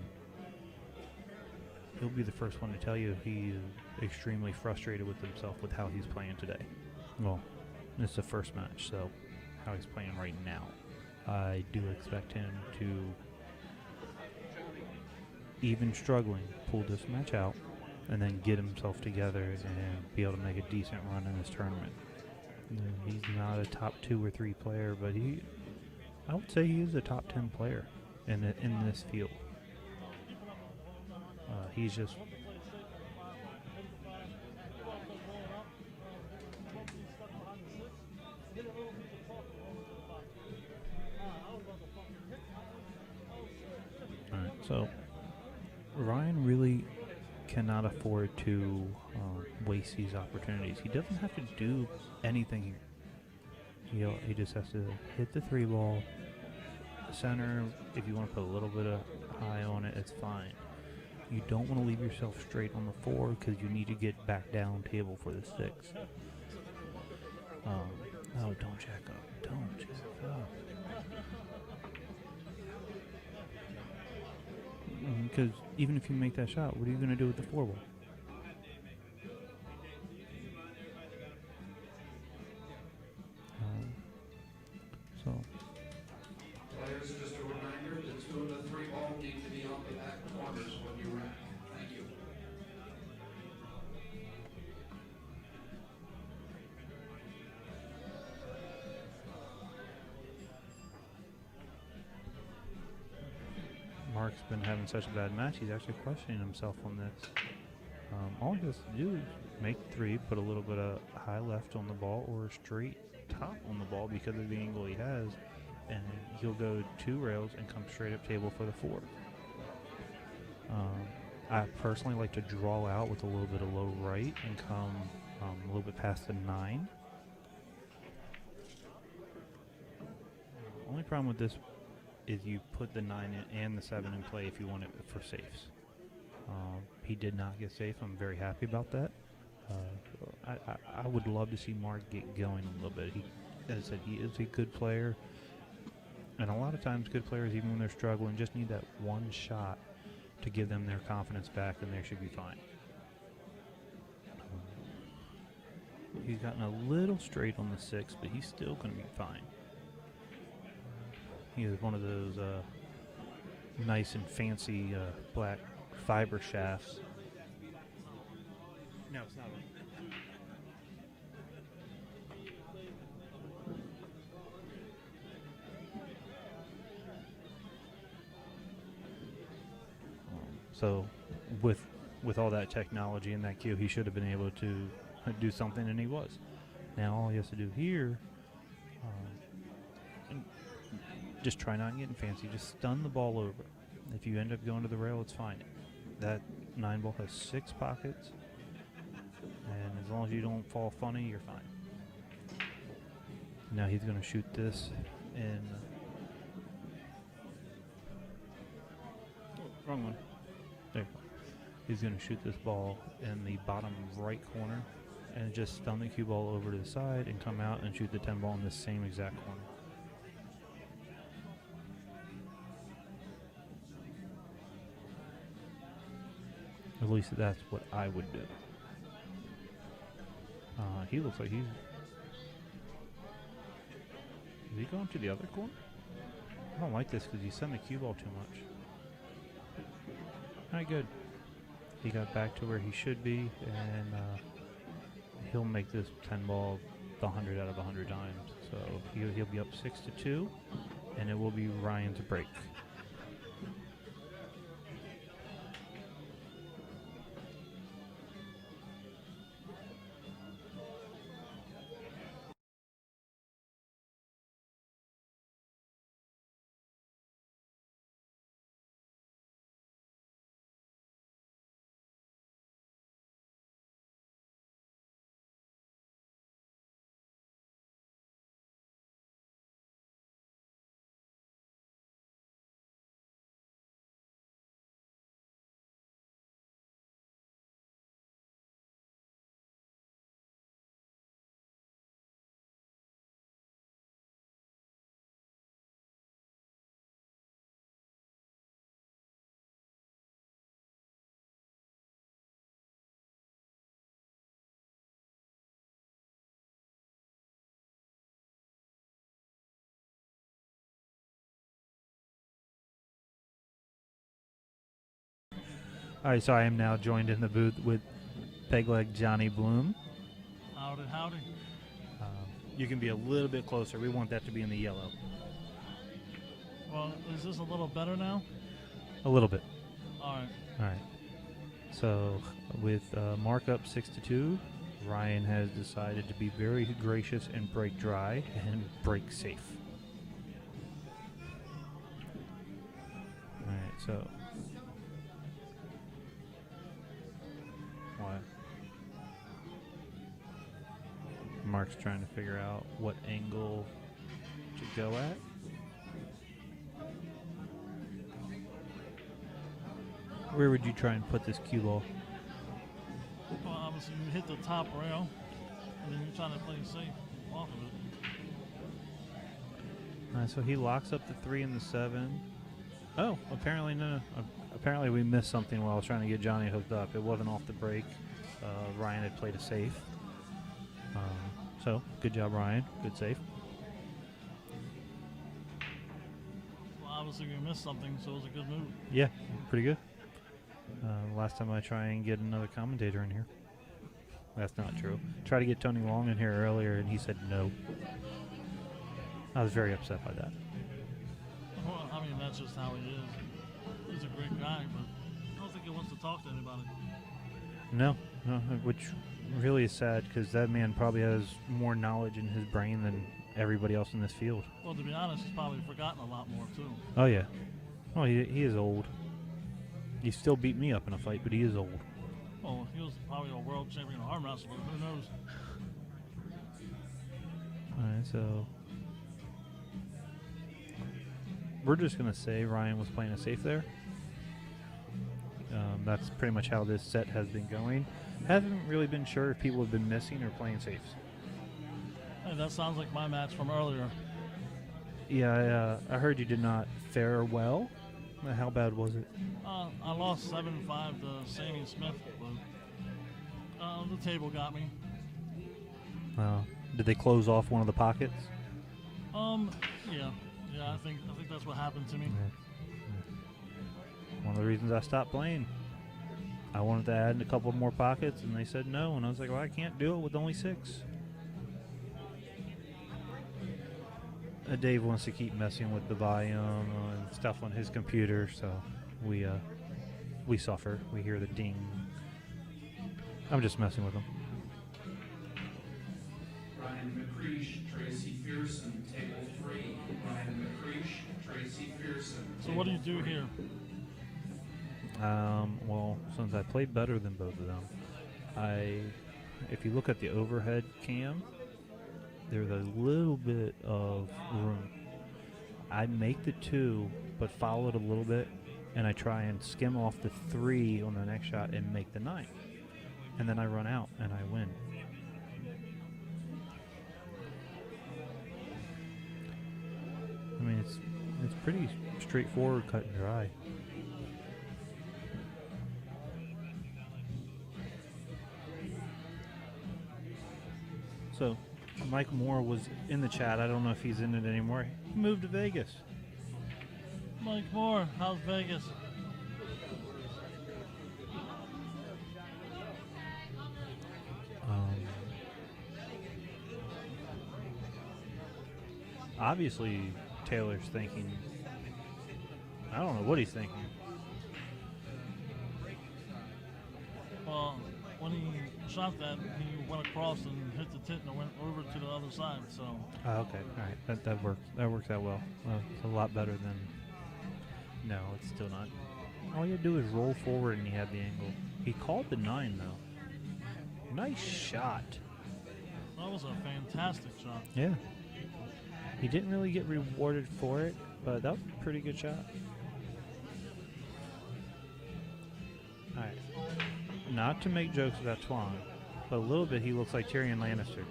he'll be the first one to tell you he is extremely frustrated with himself with how he's playing today. Well, it's the first match, so how he's playing right now. I do expect him to, even struggling, pull this match out and then get himself together and be able to make a decent run in this tournament. He's not a top 2 or 3 player, but I would say he is a top 10 player in this field. He's just all right. So Ryan really cannot afford to waste these opportunities. He doesn't have to do anything here. He just has to hit the 3 ball. Center, if you want to put a little bit of high on it, it's fine. You don't want to leave yourself straight on the 4 because you need to get back down table for the 6. Oh, don't jack up. Don't jack up. Because even if you make that shot, what are you going to do with the 4 ball? Players, just a reminder, the 2 and the 3 ball need to be on the back corners when you rack. Thank you. Mark's been having such a bad match, he's actually questioning himself on this. All he has to do is make 3, put a little bit of high left on the ball or straight top on the ball because of the angle he has, and he'll go 2 rails and come straight up table for the 4. I personally like to draw out with a little bit of low right and come a little bit past the 9. Only problem with this is you put the 9 in and the 7 in play if you want it for safes. He did not get safe. I'm very happy about that. I would love to see Mark get going a little bit. As I said, he is a good player. And a lot of times good players, even when they're struggling, just need that one shot to give them their confidence back, and they should be fine. He's gotten a little straight on the 6, but he's still going to be fine. He is one of those nice and fancy black fiber shafts. No, it's not. So, with all that technology in that cue, he should have been able to do something, and he was. Now all he has to do here, and just try not getting fancy. Just stun the ball over. If you end up going to the rail, it's fine. That 9 ball has 6 pockets, and as long as you don't fall funny, you're fine. Now he's going to shoot this in. Oh, wrong one. There you go. He's going to shoot this ball in the bottom right corner and just stun the cue ball over to the side and come out and shoot the 10 ball in the same exact corner. At least that's what I would do. He looks like he's... Is he going to the other corner? I don't like this because he's sending the cue ball too much. Alright, good. He got back to where he should be, and he'll make this 10 ball the 100 out of 100 times. So he'll be up 6-2, and it will be Ryan's break. All right, so I am now joined in the booth with Pegleg Johnny Bloom. Howdy, howdy. You can be a little bit closer. We want that to be in the yellow. Well, is this a little better now? A little bit. All right. All right. So with markup 6-2, Ryan has decided to be very gracious and break dry and break safe. All right, so... What? Mark's trying to figure out what angle to go at. Where would you try and put this cue ball? Well, obviously you hit the top rail, and then you're trying to play safe off of it. All right, so he locks up the 3 and the 7. Oh, apparently no. Apparently we missed something while I was trying to get Johnny hooked up. It wasn't off the break. Ryan had played a safe. So, good job, Ryan. Good save. Well, obviously you missed something, so it was a good move. Yeah, pretty good. Last time I try and get another commentator in here. That's not true. Tried to get Tony Long in here earlier, and he said no. I was very upset by that. Well, I mean, that's just how he is. He's a great guy, but I don't think he wants to talk to anybody. No, no, which really is sad because that man probably has more knowledge in his brain than everybody else in this field. Well, to be honest, he's probably forgotten a lot more too. Oh yeah. Well, he is old. He still beat me up in a fight, but he is old. Well, he was probably a world champion arm wrestler. Who knows? All right, so we're just gonna say Ryan was playing it safe there. That's pretty much how this set has been going. Haven't really been sure if people have been missing or playing safes. Hey, that sounds like my match from earlier. Yeah, I heard you did not fare well. How bad was it? I lost 7-5 to Sammy Smith, but the table got me. Did they close off one of the pockets? Yeah, I think that's what happened to me. One of the reasons I stopped playing. I wanted to add a couple more pockets, and they said no, and I was like, well, I can't do it with only 6. Dave wants to keep messing with the volume and stuff on his computer, so we suffer. We hear the ding. I'm just messing with him. Ryan McCreesh, Tracy Pearson, table 3. Ryan McCreesh, Tracy Pearson. So what do you do here? Well, since I played better than both of them, if you look at the overhead cam, there's a little bit of room. I make the 2, but follow it a little bit, and I try and skim off the 3 on the next shot and make the 9. And then I run out and I win. I mean, it's pretty straightforward, cut and dry. So, Mike Moore was in the chat. I don't know if he's in it anymore. He moved to Vegas. Mike Moore, how's Vegas? Obviously, Taylor's thinking. I don't know what he's thinking. Well, when he shot that, he went across and hit the tit and went over to the other side. So. Oh, okay, all right, that works. That works out well. It's a lot better than. No, it's still not. All you had to do is roll forward and he had the angle. He called the 9 though. Nice shot. That was a fantastic shot. Yeah. He didn't really get rewarded for it, but that was a pretty good shot. All right. Not to make jokes about Twan, but a little bit he looks like Tyrion Lannister.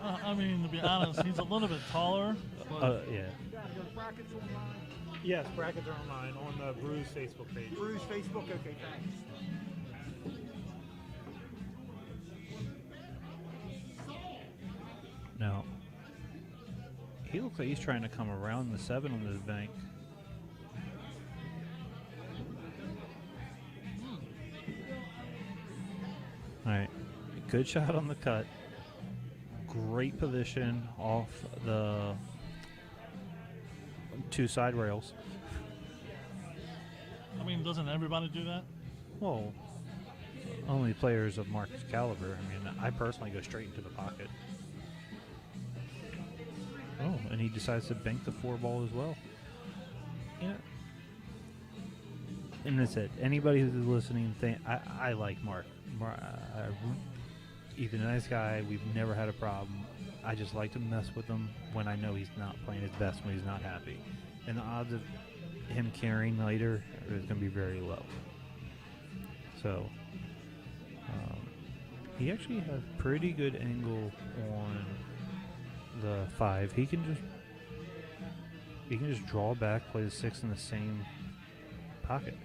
I mean, to be honest, he's a little bit taller. But Yeah. Brackets online. Yes, brackets are online on the Brews Facebook page. Bruce Facebook. Okay, thanks. Now, he looks like he's trying to come around the 7 on this bank. All right, good shot on the cut. Great position off the 2 side rails. I mean, doesn't everybody do that? Well, only players of Mark's caliber. I mean, I personally go straight into the pocket. Oh, and he decides to bank the 4 ball as well. Yeah. And that's it. Anybody who's listening, I like Mark. He's a nice guy. We've never had a problem. I just like to mess with him when I know he's not playing his best, when he's not happy. And the odds of him carrying later is going to be very low. So, he actually has pretty good angle on the 5. He can just draw back, play the 6 in the same pocket.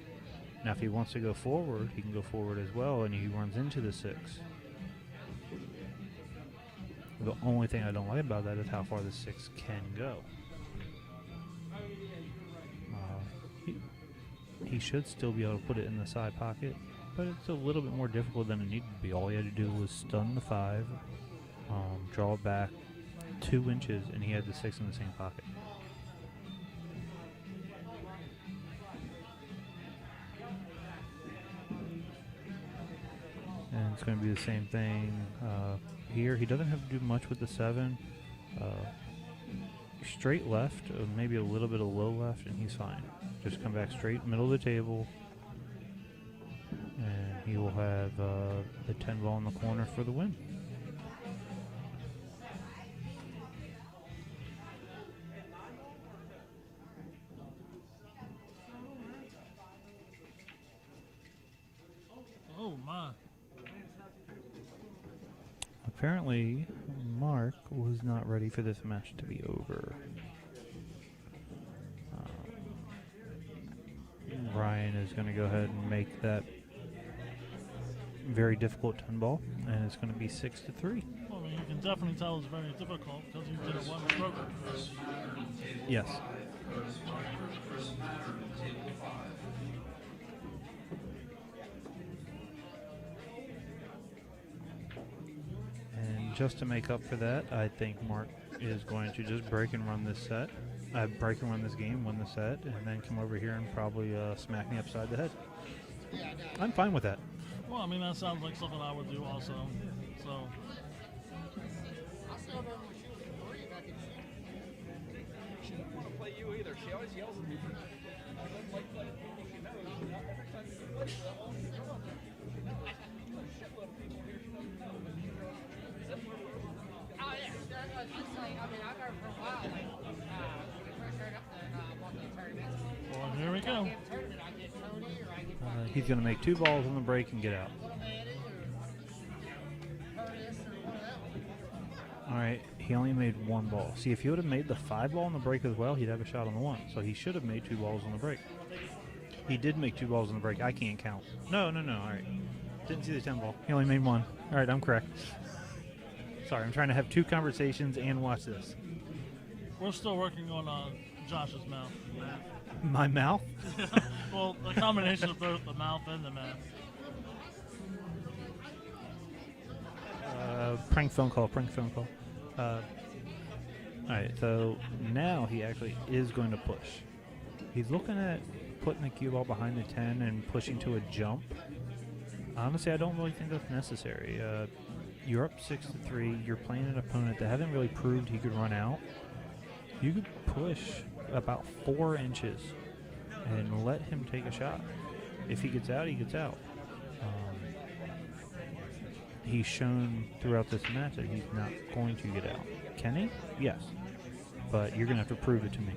Now, if he wants to go forward, he can go forward as well, and he runs into the 6. The only thing I don't like about that is how far the 6 can go. He should still be able to put it in the side pocket, but it's a little bit more difficult than it needed to be. All he had to do was stun the 5, draw it back 2 inches, and he had the 6 in the same pocket. it's going to be the same thing here. He doesn't have to do much with the 7. Straight left, maybe a little bit of low left, and he's fine. Just come back straight middle of the table, and he will have the 10 ball in the corner for the win. Oh my. Apparently, Mark was not ready for this match to be over. Ryan is going to go ahead and make that very difficult 10 ball, and it's going to be 6-3. Well, I mean, you can definitely tell it's very difficult because you did it one stroke. Yes. And just to make up for that, I think Mark is going to just break and run this set. Break and run this game, win the set, and then come over here and probably smack me upside the head. I'm fine with that. Well, I mean, that sounds like something I would do also. So. She doesn't want to play you either. She always yells at me. I don't like playing people she knows. Not every time you play with them, all you come up. A shitload of people here she doesn't know, but she goes, "Is that where we're going?" Oh yeah, it's like, I mean, I've heard for a while, like, when we first started up the monthly tournaments. Well, here we go. Tournament, I get Tony or I get He's going to make 2 balls on the break and get out. Manny or Curtis or one of them. All right, he only made 1 ball. See, if he would have made the 5 ball on the break as well, he'd have a shot on the 1. So he should have made 2 balls on the break. He did make 2 balls on the break. I can't count. No. All right. Didn't see the 10 ball. He only made 1. All right, I'm correct. Sorry, I'm trying to have 2 conversations and watch this. We're still working on Josh's mouth. My mouth? Well, a combination of both the mouth and the math. Prank phone call. All right, so now he actually is going to push. He's looking at putting the cue ball behind the 10 and pushing to a jump. Honestly, I don't really think that's necessary. You're up 6-3. You're playing an opponent that hasn't really proved he could run out. You could push about 4 inches and let him take a shot. If he gets out, he gets out. He's shown throughout this match that he's not going to get out. Can he? Yes. But you're going to have to prove it to me.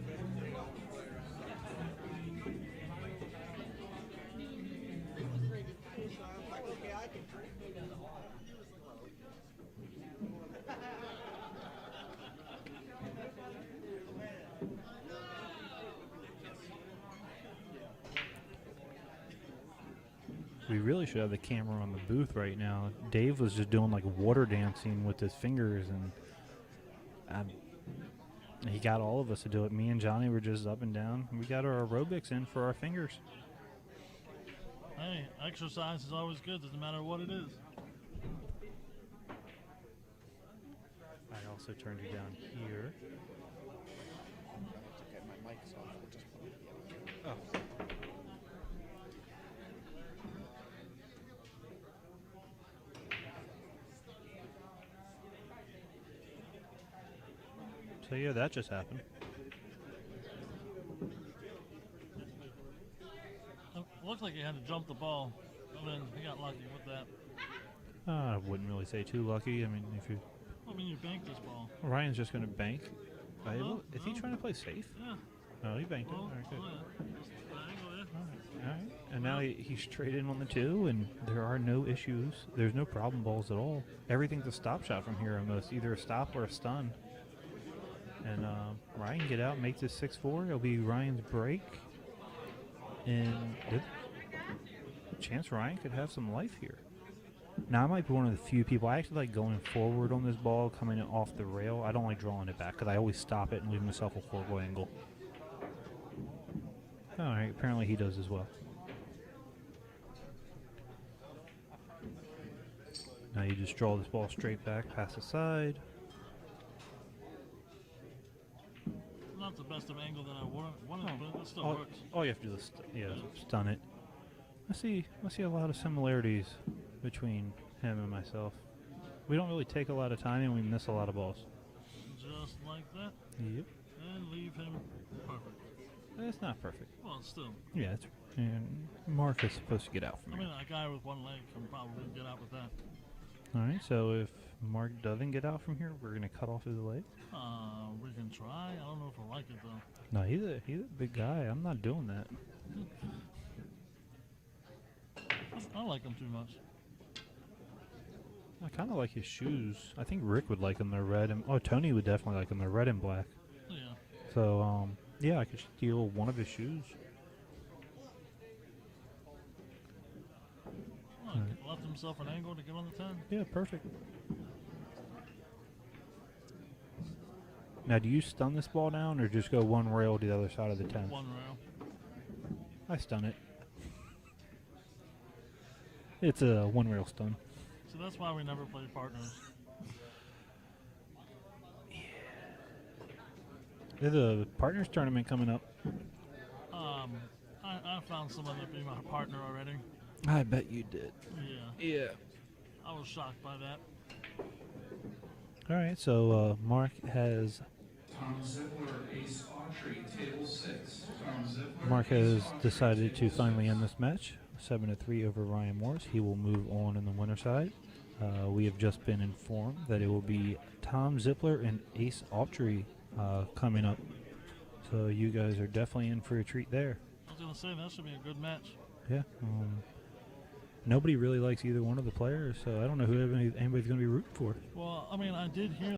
We really should have the camera on the booth right now. Dave was just doing like water dancing with his fingers, and he got all of us to do it. Me and Johnny were just up and down. We got our aerobics in for our fingers. Hey, exercise is always good, doesn't matter what it is. I also turned you down here. Okay, my mic's off. We'll just put it the other way. Oh. So yeah, that just happened. It looked like he had to jump the ball, and then he got lucky with that. I wouldn't really say too lucky. I mean, if you I mean, you banked this ball. Ryan's just going to bank. No, Is he no. trying to play safe? Yeah. No, he banked it. Well, All right, good. yeah. Just triangle, yeah. All right. And now he's straight in on the 2, and there are no issues. There's no problem balls at all. Everything's a stop shot from here almost, either a stop or a stun. And Ryan can get out and make this 6-4. It'll be Ryan's break. And chance Ryan could have some life here. Now, I might be one of the few people. I actually like going forward on this ball, coming off the rail. I don't like drawing it back because I always stop it and leave myself a horrible angle. All right, apparently he does as well. Now you just draw this ball straight back, pass the side. Not the best of angle that I wanted, but it still works. All you have to do is stun it. I see a lot of similarities between him and myself. We don't really take a lot of time and we miss a lot of balls. Just like that. Yep. And leave him perfect. It's not perfect. Well, still. Yeah, it's, and Mark is supposed to get out from I here. mean, a guy with one leg can probably get out with that. All right, so if Mark doesn't get out from here, we're going to cut off his leg? We can try. I don't know if I like it, though. No, he's a big guy. I'm not doing that. I don't like him too much. I kind of like his shoes. I think Rick would like them. They're red and Tony would definitely like them. They're red and black. Yeah. So yeah, I could steal one of his shoes. Well, he left himself an angle to get on the 10. Yeah, perfect. Now, do you stun this ball down or just go one rail to the other side of the 10? One rail. I stun it. It's a one rail stun. So that's why we never play partners. There's a partners tournament coming up. I found someone to be my partner already. I bet you did. Yeah. Yeah. I was shocked by that. All right, so Mark has Tom Zippler, Ace Autry, table 6. Tom Zippler, Mark has Ace Autry, decided to table finally 6. end this match, 7-3 over Ryan Morris. He will move on in the winner side. We have just been informed that it will be Tom Zippler and Ace Autry coming up. So you guys are definitely in for a treat there. I was going to say, that should be a good match. Yeah. Nobody really likes either one of the players, so I don't know who anybody's going to be rooting for. Well, I mean, I did hear